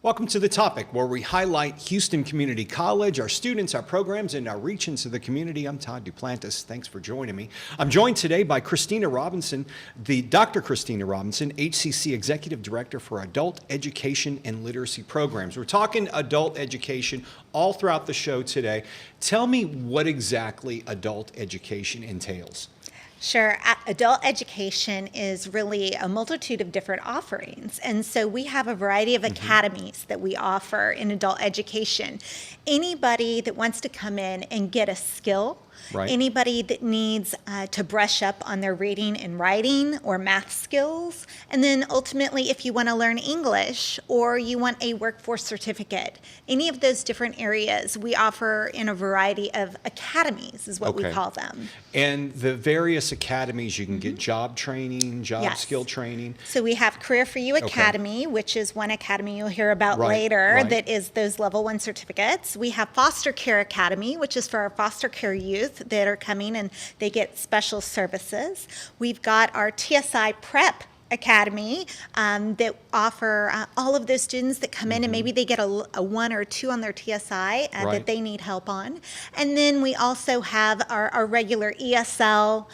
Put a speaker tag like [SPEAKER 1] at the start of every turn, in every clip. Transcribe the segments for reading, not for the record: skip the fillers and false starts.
[SPEAKER 1] Welcome to The Topic, where we highlight Houston Community College, our students, our programs, and our reach into the community. I'm Todd Duplantis. Thanks for joining me. I'm joined today by Christina Robinson, Dr. Christina Robinson, HCC Executive Director for Adult Education and Literacy Programs. We're talking adult education all throughout the show today. Tell me what exactly adult education entails.
[SPEAKER 2] Sure. Adult education is really a multitude of different offerings. And so we have a variety of academies that we offer in adult education. Anybody that wants to come in and get a skill, anybody that needs to brush up on their reading and writing or math skills, and then ultimately if you want to learn English or you want a workforce certificate, any of those different areas we offer in a variety of academies is what we call them.
[SPEAKER 1] And the various academies, you can get job training, job skill training.
[SPEAKER 2] So we have Career for You Academy, which is one academy you'll hear about later that is those level 1 certificates. We have Foster Care Academy, which is for our foster care youth that are coming and they get special services. We've got our TSI Prep Academy that offer all of those students that come in and maybe they get a 1 or 2 on their TSI that they need help on. And then we also have our regular ESL,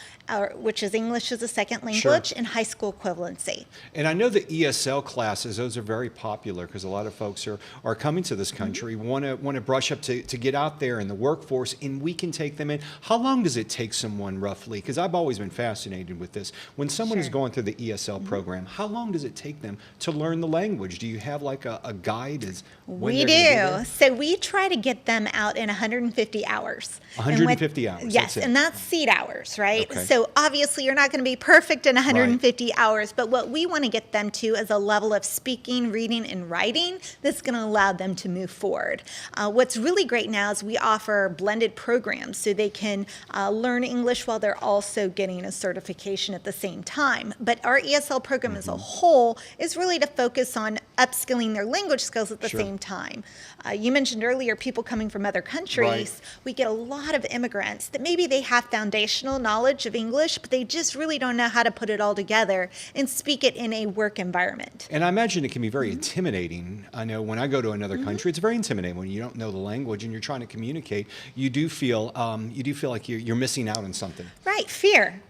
[SPEAKER 2] which is English as a second language, and high school equivalency.
[SPEAKER 1] And I know the ESL classes, those are very popular because a lot of folks are coming to this country, want to brush up to get out there in the workforce, and we can take them in. How long does it take someone roughly? Because I've always been fascinated with this. When someone is going through the ESL program, how long does it take them to learn the language? Do you have like a guide?
[SPEAKER 2] We do. So we try to get them out in 150 hours.
[SPEAKER 1] 150 hours?
[SPEAKER 2] Yes, and that's seat hours, right? So obviously you're not going to be perfect in 150 hours, but what we want to get them to is a level of speaking, reading, and writing that's going to allow them to move forward. What's really great now is we offer blended programs so they can learn English while they're also getting a certification at the same time. But our ESL program as a whole is really to focus on upskilling their language skills at the same time. You mentioned earlier people coming from other countries. We get a lot of immigrants that maybe they have foundational knowledge of English, but they just really don't know how to put it all together and speak it in a work environment.
[SPEAKER 1] And I imagine it can be very intimidating. I know when I go to another country, it's very intimidating when you don't know the language and you're trying to communicate. You do feel like you're missing out on something.
[SPEAKER 2] Right, fear.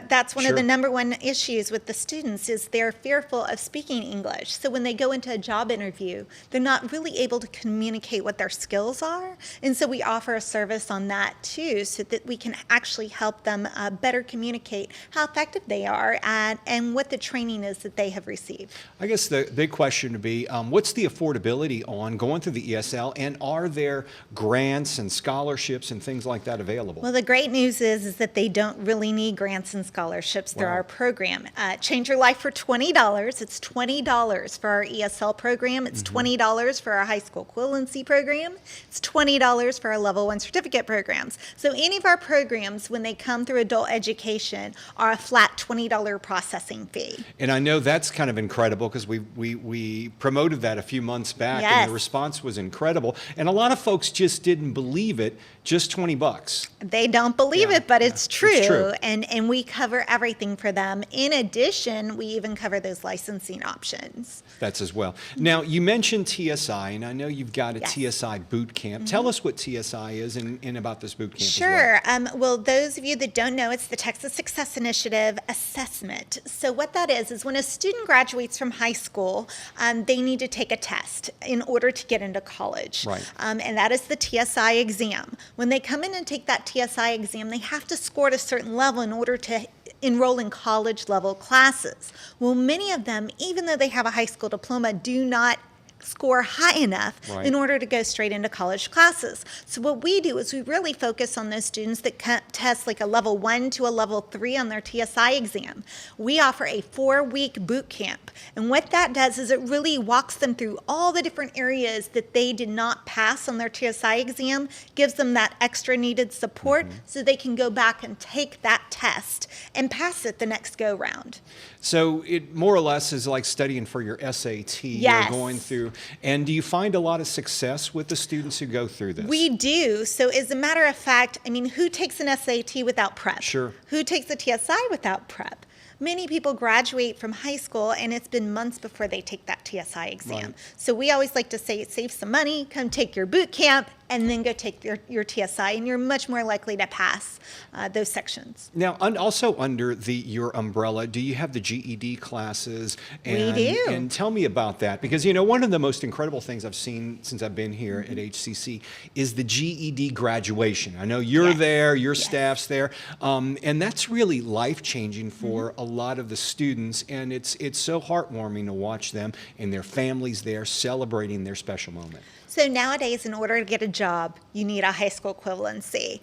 [SPEAKER 2] That's one of the number one issues with the students is they're fearful of speaking English. So when they go into a job interview, they're not really able to communicate what their skills are. And so we offer a service on that too, so that we can actually help them better communicate how effective they are and what the training is that they have received.
[SPEAKER 1] I guess the big question would be, what's the affordability on going through the ESL, and are there grants and scholarships and things like that available?
[SPEAKER 2] Well, the great news is that they don't really need grants and scholarships through our program. Change Your Life for $20. It's $20 for our ESL program. It's $20 for our high school equivalency program. It's $20 for our level 1 certificate programs. So any of our programs, when they come through adult education, are a flat $20 processing fee.
[SPEAKER 1] And I know that's kind of incredible because we promoted that a few months back and the response was incredible. And a lot of folks just didn't believe it, just $20.
[SPEAKER 2] They don't believe it, but it's true. It's true. And we cover everything for them. In addition, we even cover those licensing options.
[SPEAKER 1] That's as well. Now, you mentioned TSI, and I know you've got a TSI Boot Camp. Tell us what TSI is and about this boot camp
[SPEAKER 2] Sure.
[SPEAKER 1] as well.
[SPEAKER 2] Well, those of you that don't know, it's the Texas Success Initiative assessment. So what that is when a student graduates from high school, they need to take a test in order to get into college. And that is the TSI exam. When they come in and take that TSI exam, they have to score at a certain level in order to enroll in college level classes. Well, many of them, even though they have a high school diploma, do not score high enough in order to go straight into college classes. So what we do is we really focus on those students that test like a level 1 to a level 3 on their TSI exam. We offer a 4-week boot camp. And what that does is it really walks them through all the different areas that they did not pass on their TSI exam, gives them that extra needed support so they can go back and take that test and pass it the next go round.
[SPEAKER 1] So it more or less is like studying for your SAT. You're going through. And do you find a lot of success with the students who go through this?
[SPEAKER 2] We do. So as a matter of fact, I mean, who takes an SAT without prep?
[SPEAKER 1] Sure.
[SPEAKER 2] Who takes a TSI without prep? many people graduate from high school and it's been months before they take that TSI exam.
[SPEAKER 1] Right.
[SPEAKER 2] So we always like to say, save some money, come take your boot camp, and then go take your TSI, and you're much more likely to pass those sections.
[SPEAKER 1] Now, also under your umbrella, do you have the GED classes? And,
[SPEAKER 2] We do.
[SPEAKER 1] And tell me about that, because, you know, one of the most incredible things I've seen since I've been here at HCC is the GED graduation. I know you're
[SPEAKER 2] Yes.
[SPEAKER 1] there, your
[SPEAKER 2] Yes.
[SPEAKER 1] staff's there, and that's really life-changing for a lot of the students, and it's so heartwarming to watch them and their families there celebrating their special moment.
[SPEAKER 2] So nowadays, in order to get a job, you need a high school equivalency.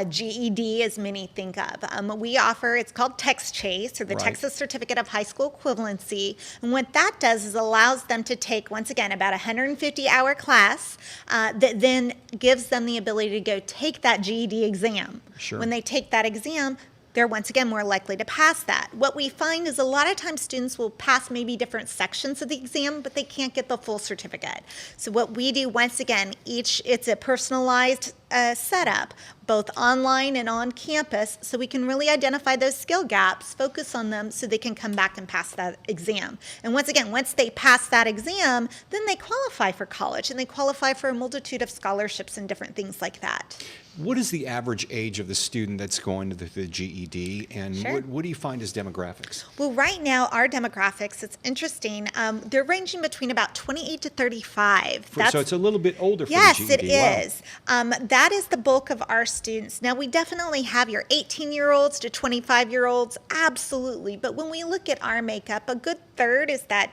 [SPEAKER 2] GED, as many think of. We offer, it's called Tex Chase, or the
[SPEAKER 1] Right.
[SPEAKER 2] Texas Certificate of High School Equivalency. And what that does is allows them to take, once again, about a 150-hour class that then gives them the ability to go take that GED exam.
[SPEAKER 1] Sure.
[SPEAKER 2] When they take that exam, they're once again more likely to pass that. What we find is a lot of times students will pass maybe different sections of the exam, but they can't get the full certificate. So what we do, once again, it's a personalized setup, both online and on campus, so we can really identify those skill gaps, focus on them so they can come back and pass that exam. And once again, once they pass that exam, then they qualify for college, and they qualify for a multitude of scholarships and different things like that.
[SPEAKER 1] What is the average age of the student that's going to the GED, and
[SPEAKER 2] Sure.
[SPEAKER 1] what do you find as demographics?
[SPEAKER 2] Well, right now, our demographics, it's interesting. They're ranging between about 28 to 35.
[SPEAKER 1] So it's a little bit older for
[SPEAKER 2] Yes,
[SPEAKER 1] the GED.
[SPEAKER 2] it is. That is the bulk of our students. Now, we definitely have your 18-year-olds to 25-year-olds, absolutely. But when we look at our makeup, a good third is that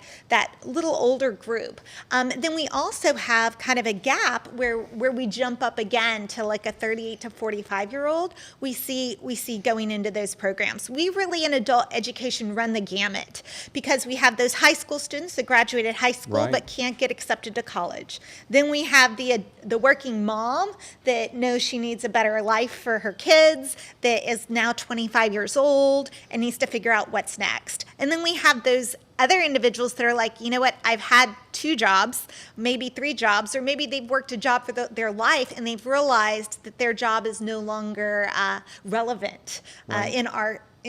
[SPEAKER 2] little older group. Then we also have kind of a gap where we jump up again to like a 38 to 45-year-old. We see going into those programs. We really, in adult education, run the gamut because we have those high school students that graduated high school
[SPEAKER 1] Right.
[SPEAKER 2] but can't get accepted to college. Then we have the working mom that knows she needs a better life for her kids, that is now 25 years old and needs to figure out what's next. And then we have those other individuals that are like, you know what, I've had 2 jobs, maybe 3 jobs, or maybe they've worked a job for their life and they've realized that their job is no longer relevant
[SPEAKER 1] Right.
[SPEAKER 2] in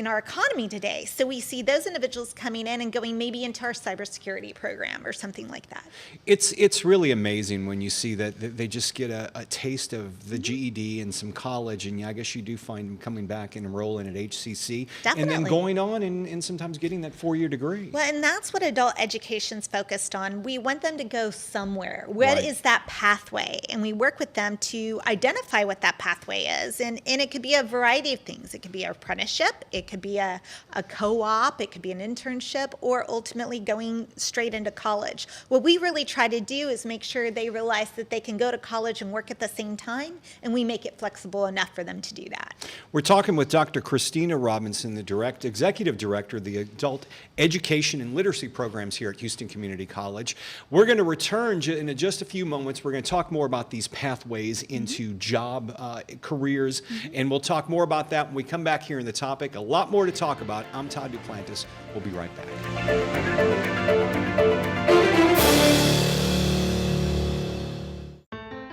[SPEAKER 2] our economy today. So we see those individuals coming in and going maybe into our cybersecurity program or something like that.
[SPEAKER 1] It's really amazing when you see that they just get a taste of the GED and some college, and I guess you do find them coming back and enrolling at HCC, and then
[SPEAKER 2] Definitely.
[SPEAKER 1] going on and sometimes getting that 4-year degree.
[SPEAKER 2] Well, and that's what adult education's focused on. We want them to go somewhere. What is
[SPEAKER 1] Right.
[SPEAKER 2] that pathway? And we work with them to identify what that pathway is. And it could be a variety of things. It could be an apprenticeship, it could be a co-op, it could be an internship, or ultimately going straight into college. What we really try to do is make sure they realize that they can go to college and work at the same time, and we make it flexible enough for them to do that.
[SPEAKER 1] We're talking with Dr. Christina Robinson, the Executive Director of the Adult Education and Literacy Programs here at Houston Community College. We're going to return in just a few moments. We're going to talk more about these pathways into job careers, and we'll talk more about that when we come back here in the topic. A lot more to talk about. I'm Todd Duplantis. We'll be right back.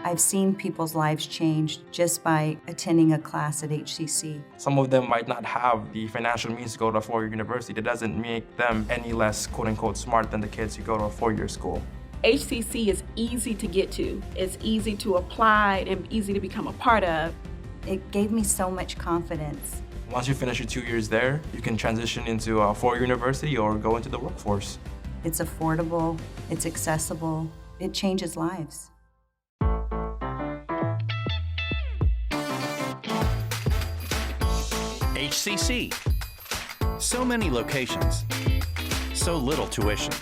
[SPEAKER 3] I've seen people's lives change just by attending a class at HCC.
[SPEAKER 4] Some of them might not have the financial means to go to a 4-year university. That doesn't make them any less quote-unquote smart than the kids who go to a 4-year school.
[SPEAKER 5] HCC is easy to get to. It's easy to apply and easy to become a part of.
[SPEAKER 3] It gave me so much confidence.
[SPEAKER 4] Once you finish your 2 years there, you can transition into a 4-year university or go into the workforce.
[SPEAKER 3] It's affordable, it's accessible, it changes lives.
[SPEAKER 6] HCC. So many locations. So little tuition.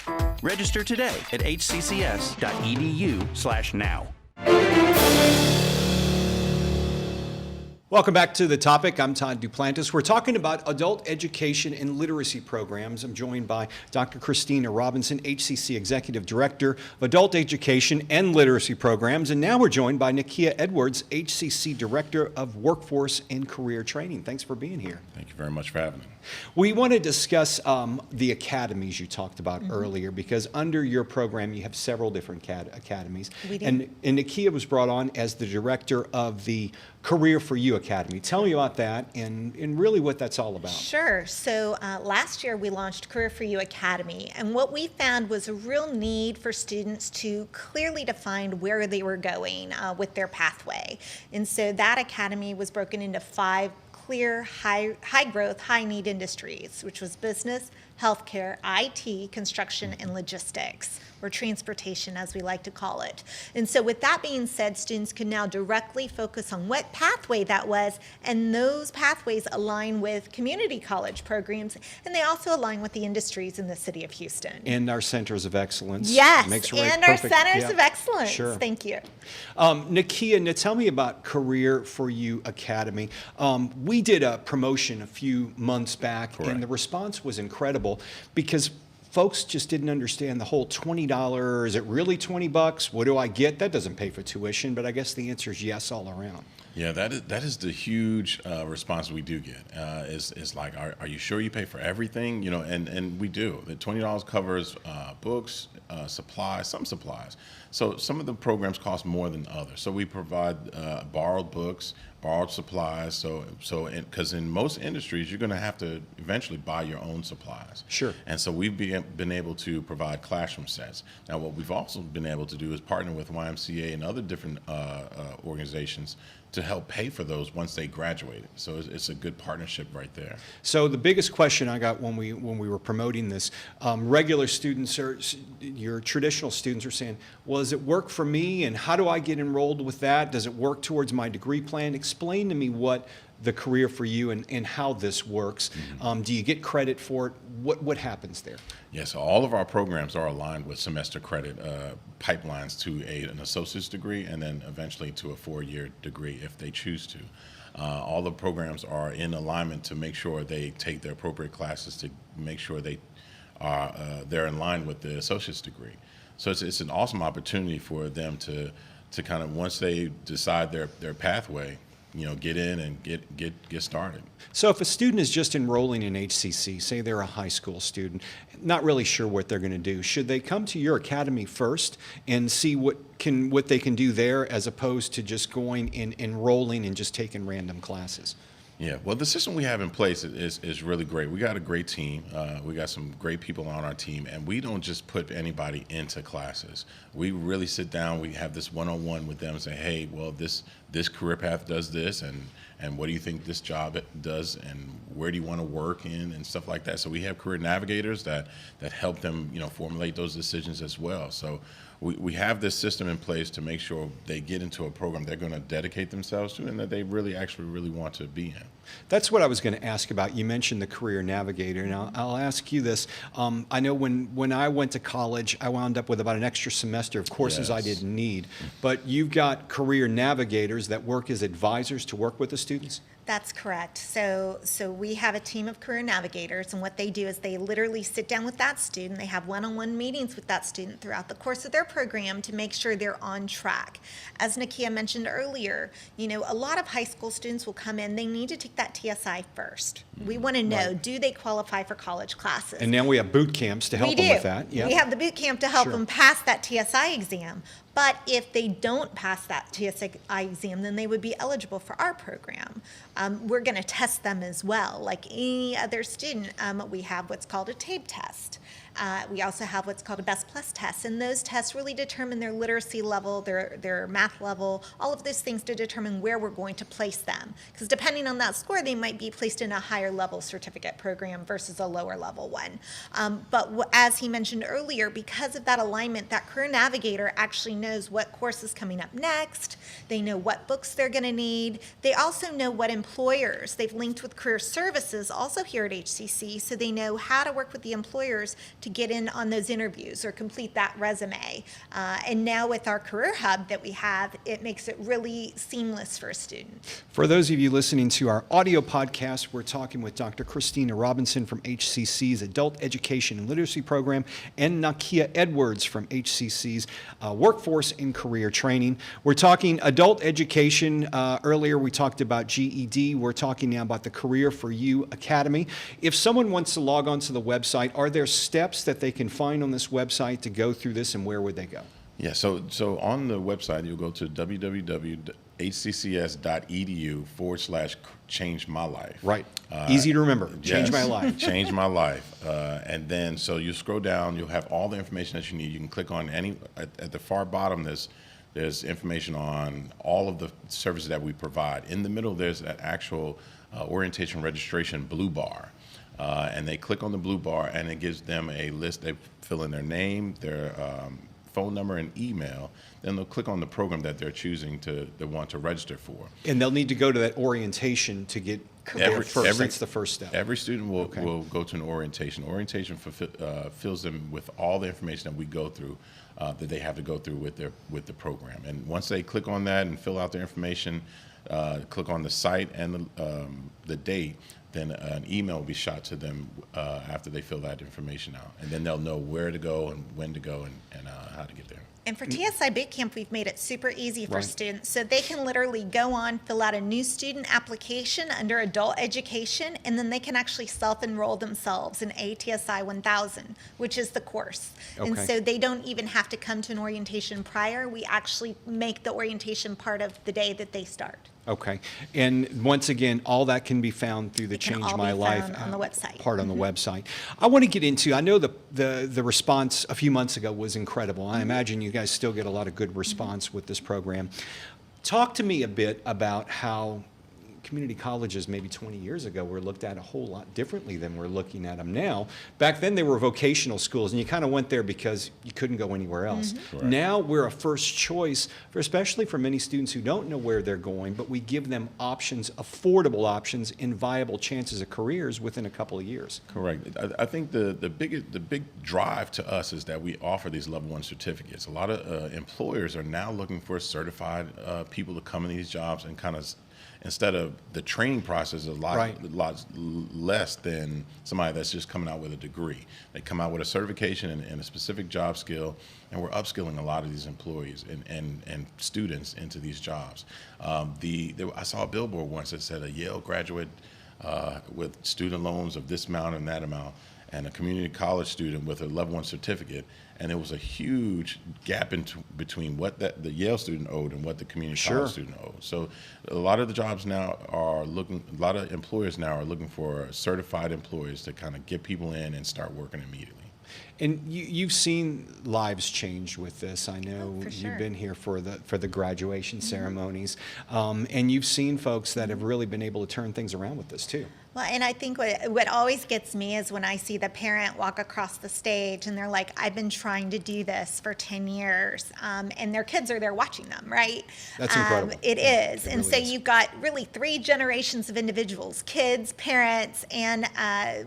[SPEAKER 6] Register today at hccs.edu/now.
[SPEAKER 1] Welcome back to the topic. I'm Todd Duplantis. We're talking about adult education and literacy programs. I'm joined by Dr. Christina Robinson, HCC Executive Director of Adult Education and Literacy Programs. And now we're joined by Nakia Edwards, HCC Director of Workforce and Career Training. Thanks for being here.
[SPEAKER 7] Thank you very much for having me.
[SPEAKER 1] We want to discuss the academies you talked about earlier, because under your program you have several different academies.
[SPEAKER 2] We do.
[SPEAKER 1] And Nakia was brought on as the director of the Career for You Academy. Tell me about that and really what that's all about.
[SPEAKER 2] Sure. So last year we launched Career for You Academy, and what we found was a real need for students to clearly define where they were going with their pathway. And so that academy was broken into 5 clear, high growth, high need industries, which was business, healthcare, IT, construction, and logistics, or transportation, as we like to call it. And so with that being said, students can now directly focus on what pathway that was, and those pathways align with community college programs, and they also align with the industries in the city of Houston.
[SPEAKER 1] And our centers of excellence.
[SPEAKER 2] Yes,
[SPEAKER 1] Makes
[SPEAKER 2] and our centers of excellence.
[SPEAKER 1] Sure.
[SPEAKER 2] Thank you.
[SPEAKER 1] Nakia, now tell me about Career for You Academy. We did a promotion a few months back, and the response was incredible because folks just didn't understand the whole $20. Is it really $20? What do I get? That doesn't pay for tuition, but I guess the answer is yes all around.
[SPEAKER 7] Yeah, that is the huge response we do get. Is like, are you sure you pay for everything? You know, and we do. The $20 covers books, supplies, some supplies. So some of the programs cost more than others. So we provide borrowed books, borrowed supplies. So because in most industries, you're going to have to eventually buy your own supplies.
[SPEAKER 1] Sure.
[SPEAKER 7] And so we've been able to provide classroom sets. Now, what we've also been able to do is partner with YMCA and other different organizations to help pay for those once they graduated. So it's a good partnership right there.
[SPEAKER 1] So the biggest question I got when we were promoting this, regular students, or your traditional students, are saying, well, does it work for me, and how do I get enrolled with that? Does it work towards my degree plan? Explain to me what the Career for You and how this works. Do you get credit for it? What happens there?
[SPEAKER 7] Yes, so all of our programs are aligned with semester credit pipelines to an associate's degree and then eventually to a 4-year degree if they choose to. All the programs are in alignment to make sure they take the appropriate classes to make sure they're in line with the associate's degree. So it's an awesome opportunity for them to kind of, once they decide their pathway, you know, get in and get started.
[SPEAKER 1] So if a student is just enrolling in HCC, say they're a high school student, not really sure what they're going to do, should they come to your academy first and see what they can do there, as opposed to just going and enrolling and just taking random classes?
[SPEAKER 7] Yeah, well, the system we have in place is really great. We got a great team. We got some great people on our team, and we don't just put anybody into classes. We really sit down. We have this one-on-one with them and say, hey, well, this career path does this, and what do you think this job does, and where do you want to work in, and stuff like that. So we have career navigators that help them, you know, formulate those decisions as well. So we have this system in place to make sure they get into a program they're going to dedicate themselves to and that they really want to be in.
[SPEAKER 1] That's what I was going to ask about. You mentioned the Career Navigator, and I'll ask you this. I know when I went to college, I wound up with about an extra semester of courses I didn't need. But you've got Career Navigators that work as advisors to work with the students?
[SPEAKER 2] That's correct. So we have a team of career navigators, and what they do is they literally sit down with that student. They have one-on-one meetings with that student throughout the course of their program to make sure they're on track. As Nakia mentioned earlier, you know, a lot of high school students will come in, they need to take that TSI first. We want to know, do they qualify for college classes?
[SPEAKER 1] And now we have boot camps to help them with that.
[SPEAKER 2] We have the boot camp to help them pass that TSI exam. But if they don't pass that TSI exam, then they would be eligible for our program. We're going to test them as well. Like any other student, we have what's called a TABE test. We also have what's called a Best Plus test, and those tests really determine their literacy level, their math level, all of those things to determine where we're going to place them. Because depending on that score, they might be placed in a higher level certificate program versus a lower level one. But as he mentioned earlier, because of that alignment, that career navigator actually knows what course is coming up next. They know what books they're going to need. They also know what employers. They've linked with career services also here at HCC, so they know how to work with the employers to get in on those interviews or complete that resume. And now with our career hub that we have, it makes it really seamless for a student.
[SPEAKER 1] For those of you listening to our audio podcast, we're talking with Dr. Christina Robinson from HCC's Adult Education and Literacy Program and Nakia Edwards from HCC's Workforce and Career Training. We're talking adult education. Earlier we talked about GED. We're talking now about the Career for You Academy. If someone wants to log on to the website, are there steps that they can find on this website to go through this, and where would they go?
[SPEAKER 7] Yeah, so on the website, you'll go to www.hcc.edu. hccs.edu/change my life.
[SPEAKER 1] Right. Easy to remember. Change my life.
[SPEAKER 7] Change my life. And then, so you scroll down, you'll have all the information that you need. You can click on at the far bottom, there's information on all of the services that we provide. In the middle, there's an actual orientation registration blue bar. And they click on the blue bar, and it gives them a list. They fill in their name, their phone number, and email. Then they'll click on the program that they're choosing to want to register for.
[SPEAKER 1] And they'll need to go to that orientation to get there first. That's the first step.
[SPEAKER 7] Every student will go to an orientation. Orientation fills them with all the information that we go through, that they have to go through with the program. And once they click on that and fill out their information, click on the site and the date, then an email will be shot to them after they fill that information out. And then they'll know where to go and when to go and how to get there.
[SPEAKER 2] And for TSI Boot Camp, we've made it super easy for students. So they can literally go on, fill out a new student application under adult education, and then they can actually self-enroll themselves in ATSI 1000, which is the course. And so they don't even have to come to an orientation prior. We actually make the orientation part of the day that they start.
[SPEAKER 1] Okay. And once again, all that can be found through the Change My Life
[SPEAKER 2] on the website.
[SPEAKER 1] Part on the website. I want to get into, I know the response a few months ago was incredible. I imagine you guys still get a lot of good response with this program. Talk to me a bit about how community colleges maybe 20 years ago were looked at a whole lot differently than we're looking at them now. Back then they were vocational schools, and you kind of went there because you couldn't go anywhere else. Now we're a first choice, especially for many students who don't know where they're going, but we give them options, affordable options, and viable chances of careers within a couple of years.
[SPEAKER 7] Correct. I think the big drive to us is that we offer these level 1 certificates. A lot of employers are now looking for certified people to come in these jobs, and kind of, instead of the training process is a lot less than somebody that's just coming out with a degree. They come out with a certification and a specific job skill, and we're upskilling a lot of these employees and students into these jobs. I saw a billboard once that said a Yale graduate with student loans of this amount and that amount, and a community college student with a level 1 certificate, and there was a huge gap between what the Yale student owed and what the community college student owed. So a lot of the jobs now a lot of employers now are looking for certified employees to kind of get people in and start working immediately.
[SPEAKER 1] And you've seen lives change with this. I know you've been here for the graduation ceremonies, and you've seen folks that have really been able to turn things around with this too.
[SPEAKER 2] Well, and I think what always gets me is when I see the parent walk across the stage and they're like, I've been trying to do this for 10 years, and their kids are there watching them, right?
[SPEAKER 1] That's incredible.
[SPEAKER 2] It is.
[SPEAKER 1] It
[SPEAKER 2] and
[SPEAKER 1] really
[SPEAKER 2] so
[SPEAKER 1] is.
[SPEAKER 2] you've got really 3 generations of individuals, kids, parents, and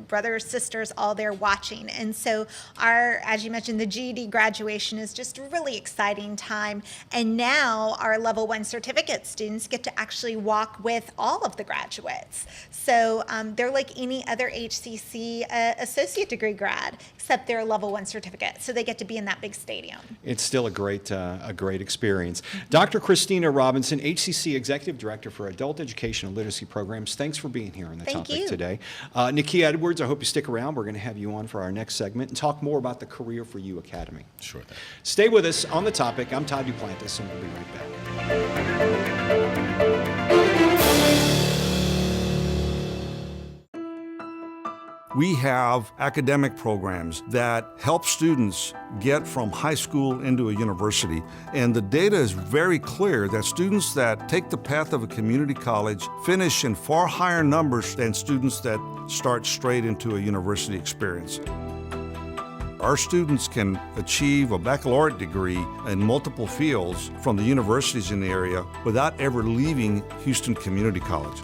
[SPEAKER 2] brothers, sisters, all there watching. And so as you mentioned, the GED graduation is just a really exciting time. And now our level 1 certificate students get to actually walk with all of the graduates. So they're like any other HCC associate degree grad, except they're a level 1 certificate. So they get to be in that big stadium.
[SPEAKER 1] It's still a great experience. Dr. Christina Robinson, HCC Executive Director for Adult Educational Literacy Programs. Thanks for being here on the topic today. Nakia Edwards, I hope you stick around. We're going to have you on for our next segment and talk more about the Career for You Academy.
[SPEAKER 7] Sure thing.
[SPEAKER 1] Stay with us on the topic. I'm Todd Duplantis, and we'll be right back.
[SPEAKER 8] We have academic programs that help students get from high school into a university. And the data is very clear that students that take the path of a community college finish in far higher numbers than students that start straight into a university experience. Our students can achieve a baccalaureate degree in multiple fields from the universities in the area without ever leaving Houston Community College.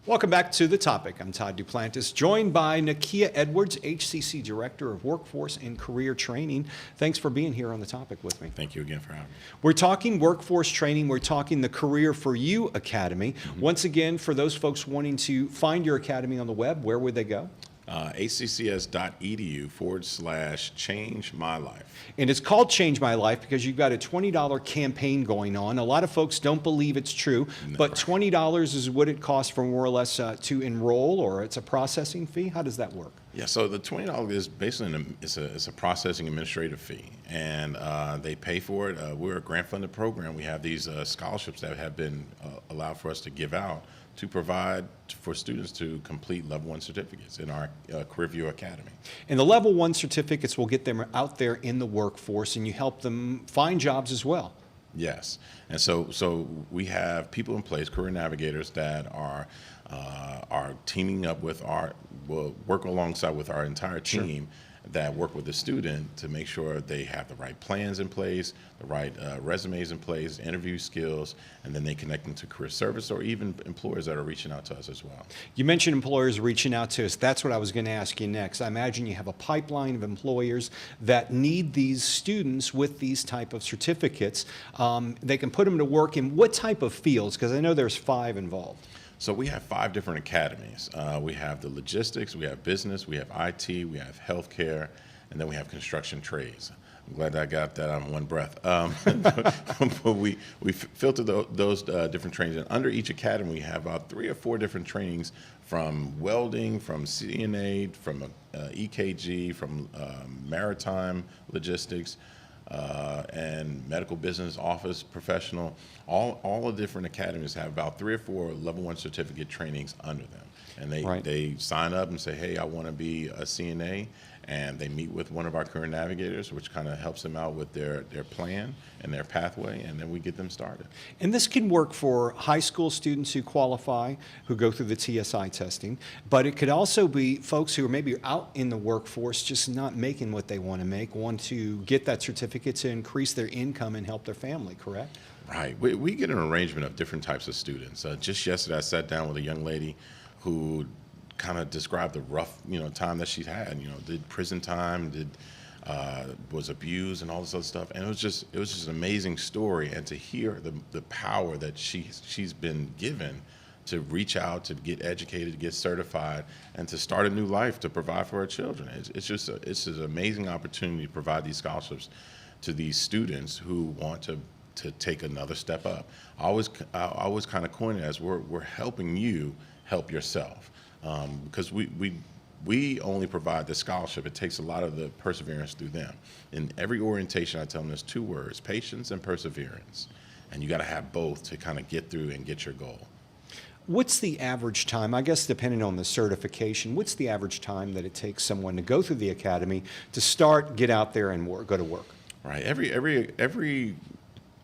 [SPEAKER 1] Welcome back to the topic. I'm Todd Duplantis, joined by Nakia Edwards, HCC Director of Workforce and Career Training. Thanks for being here on the topic with me.
[SPEAKER 7] Thank you again for having me.
[SPEAKER 1] We're talking workforce training. We're talking the Career for You Academy. Once again, for those folks wanting to find your academy on the web, where would they go?
[SPEAKER 7] hccs.edu/change my life.
[SPEAKER 1] And it's called Change My Life because you've got a $20 campaign going on. A lot of folks don't believe it's true, but $20 is what it costs for more or less to enroll, or it's a processing fee. How does that work?
[SPEAKER 7] Yeah, so the $20 is basically it's a processing administrative fee, and they pay for it. We're a grant-funded program. We have these scholarships that have been allowed for us to give out to provide for students to complete Level 1 certificates in our Career View Academy.
[SPEAKER 1] And the Level 1 certificates will get them out there in the workforce, and you help them find jobs as well.
[SPEAKER 7] Yes, and so we have people in place, career navigators, that are teaming up with will work alongside with our entire team that work with the student to make sure they have the right plans in place, the right resumes in place, interview skills, and then they connect them to career service or even employers that are reaching out to us as well.
[SPEAKER 1] You mentioned employers reaching out to us. That's what I was going to ask you next. I imagine you have a pipeline of employers that need these students with these type of certificates. They can put them to work in what type of fields? Because I know there's 5 involved.
[SPEAKER 7] So we have 5 different academies. We have the logistics, we have business, we have IT, we have healthcare, and then we have construction trades. I'm glad I got that on one breath. But we filter those different trainings, and under each academy we have about 3 or 4 different trainings, from welding, from CNA, from EKG, from maritime logistics, and medical business, office professional. All the different academies have about 3 or 4 Level 1 certificate trainings under them. And they sign up and say, hey, I want to be a CNA. And they meet with one of our career navigators, which kind of helps them out with their plan and their pathway, and then we get them started.
[SPEAKER 1] And this can work for high school students who qualify, who go through the TSI testing, but it could also be folks who are maybe out in the workforce just not making what they want to get that certificate to increase their income and help their family, correct?
[SPEAKER 7] Right. We get an arrangement of different types of students. Just yesterday I sat down with a young lady who kind of described the rough, time that she's had. Did prison time, was abused, and all this other stuff. And it was just an amazing story. And to hear the power that she's been given to reach out, to get educated, to get certified, and to start a new life, to provide for her children. It's an amazing opportunity to provide these scholarships to these students who want to take another step up. I always kind of coin it as we're helping you help yourself. Because we only provide the scholarship. It takes a lot of the perseverance through them. In every orientation, I tell them there's 2 words, patience and perseverance. And you got to have both to kind of get through and get your goal.
[SPEAKER 1] What's the average time, I guess depending on the certification, what's the average time that it takes someone to go through the academy to start, get out there and go to work?
[SPEAKER 7] Right. Every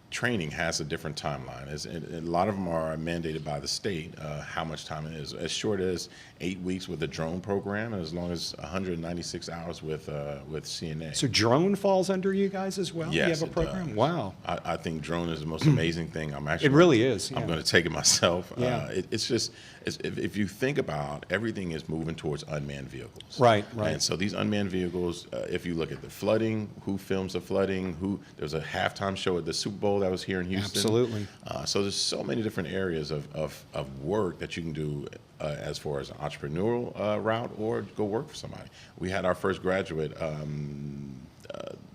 [SPEAKER 7] training has a different timeline. A lot of them are mandated by the state, how much time it is. As short as 8 weeks with a drone program, and as long as 196 hours with CNA.
[SPEAKER 1] So drone falls under you guys as well?
[SPEAKER 7] Yes,
[SPEAKER 1] you have a program? Wow.
[SPEAKER 7] I think drone is the most amazing thing.
[SPEAKER 1] It really is. Yeah.
[SPEAKER 7] I'm going to take it myself.
[SPEAKER 1] Yeah.
[SPEAKER 7] If you think about, everything is moving towards unmanned vehicles.
[SPEAKER 1] Right.
[SPEAKER 7] And so these unmanned vehicles, if you look at the flooding, who films the flooding, there's a halftime show at the Super Bowl that was here in Houston.
[SPEAKER 1] Absolutely.
[SPEAKER 7] So there's so many different areas of work that you can do as far as an entrepreneurial route or go work for somebody. We had our first graduate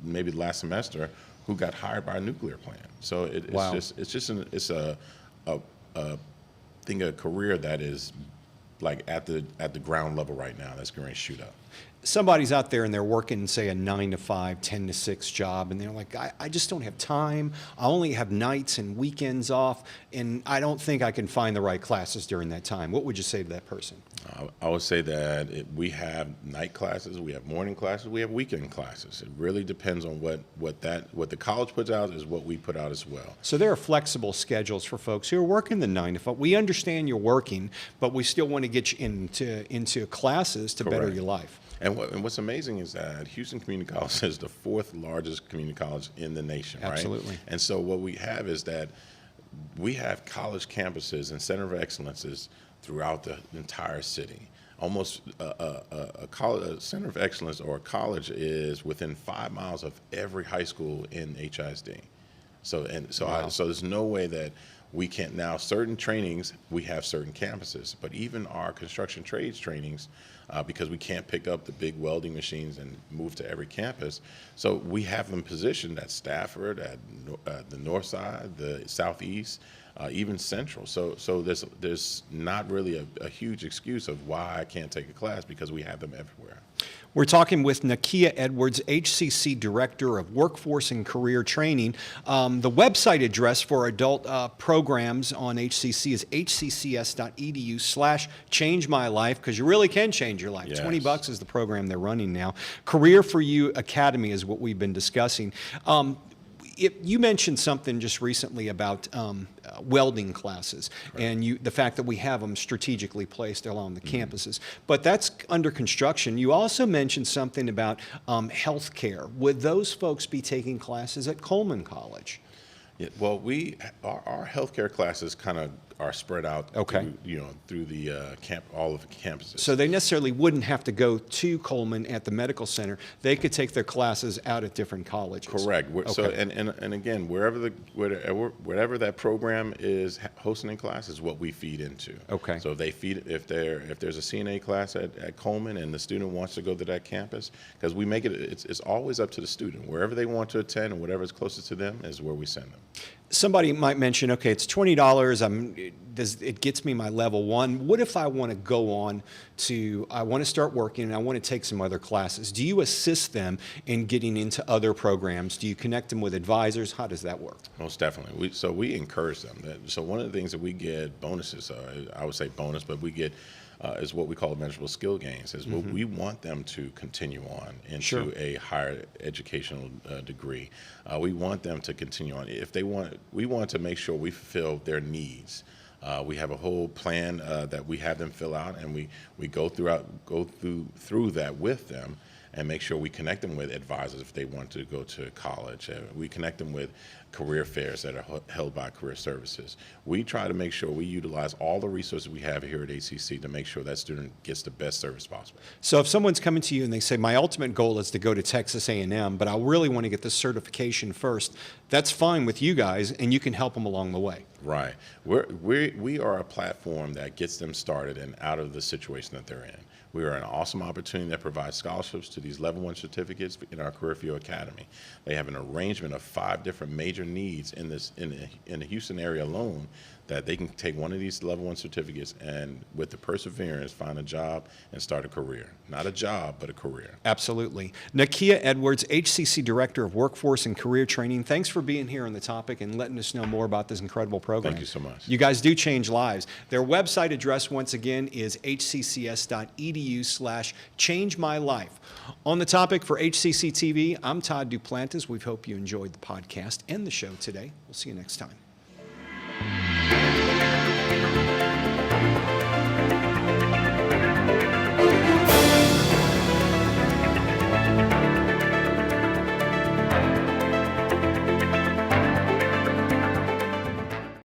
[SPEAKER 7] maybe last semester who got hired by a nuclear plant. So it's a career that is like at the ground level right now that's going to shoot up.
[SPEAKER 1] Somebody's out there and they're working, say, a 9 to 5, 10 to 6 job, and they're like, I just don't have time. I only have nights and weekends off, and I don't think I can find the right classes during that time. What would you say to that person?
[SPEAKER 7] I would say that we have night classes, we have morning classes, we have weekend classes. It really depends on what the college puts out is what we put out as well.
[SPEAKER 1] So there are flexible schedules for folks who are working the 9 to 5. We understand you're working, but we still want to get you into classes to better your life.
[SPEAKER 7] And what's amazing is that Houston Community College is the 4th largest community college in the nation, right?
[SPEAKER 1] Absolutely.
[SPEAKER 7] And so what we have is that we have college campuses and center of excellences throughout the entire city. Almost a center of excellence or a college is within 5 miles of every high school in HISD. So
[SPEAKER 1] Wow.
[SPEAKER 7] so there's no way that we can't now. Certain trainings we have certain campuses, but even our construction trades trainings, because we can't pick up the big welding machines and move to every campus, so we have them positioned at Stafford, at the North Side, the Southeast, even Central. So there's not really a huge excuse of why I can't take a class, because we have them everywhere.
[SPEAKER 1] We're talking with Nakia Edwards, HCC Director of Workforce and Career Training. The website address for adult programs on HCC is hccs.edu/changemylife, because you really can change your life.
[SPEAKER 7] Yes.
[SPEAKER 1] $20 is the program they're running now. Career for You Academy is what we've been discussing. You mentioned something just recently about welding classes, and the fact that we have them strategically placed along the campuses. But that's under construction. You also mentioned something about health care. Would those folks be taking classes at Coleman College?
[SPEAKER 7] Yeah, well, our healthcare classes kind of are spread out,
[SPEAKER 1] Okay.
[SPEAKER 7] through the all of the campuses.
[SPEAKER 1] So they necessarily wouldn't have to go to Coleman at the medical center. They could take their classes out at different colleges.
[SPEAKER 7] Correct. So
[SPEAKER 1] Okay.
[SPEAKER 7] and again, wherever that program is hosting a class is what we feed into.
[SPEAKER 1] Okay.
[SPEAKER 7] So if there's a CNA class at Coleman and the student wants to go to that campus, because we make it's always up to the student. Wherever they want to attend and whatever is closest to them is where we send them.
[SPEAKER 1] Somebody might mention, okay, it's $20. It gets me my level 1. What if I want to go on I want to start working and I want to take some other classes? Do you assist them in getting into other programs? Do you connect them with advisors? How does that work?
[SPEAKER 7] Most definitely. We encourage them. So one of the things that we get bonuses, I would say bonus, but we get is what we call measurable skill gains. Is what we want them to continue on into a higher educational degree. We want them to continue on. If they want, we want to make sure we fulfill their needs. We have a whole plan that we have them fill out, and we go through that with them, and make sure we connect them with advisors if they want to go to college. We connect them with career fairs that are held by Career Services. We try to make sure we utilize all the resources we have here at ACC to make sure that student gets the best service possible.
[SPEAKER 1] So if someone's coming to you and they say, my ultimate goal is to go to Texas A&M, but I really want to get this certification first, that's fine with you guys, and you can help them along the way.
[SPEAKER 7] Right. We are a platform that gets them started and out of the situation that they're in. We are an awesome opportunity that provides scholarships to these level 1 certificates in our Career for You Academy. They have an arrangement of 5 different major needs in the Houston area alone, that they can take one of these level 1 certificates and with the perseverance find a job and start a career. Not a job, but a career.
[SPEAKER 1] Absolutely. Nakia Edwards, HCC Director of Workforce and Career Training, thanks for being here on the topic and letting us know more about this incredible program.
[SPEAKER 7] Thank you so much.
[SPEAKER 1] You guys do change lives. Their website address, once again, is hccs.edu/changemylife. On the topic for HCC TV, I'm Todd Duplantis. We hope you enjoyed the podcast and the show today. We'll see you next time.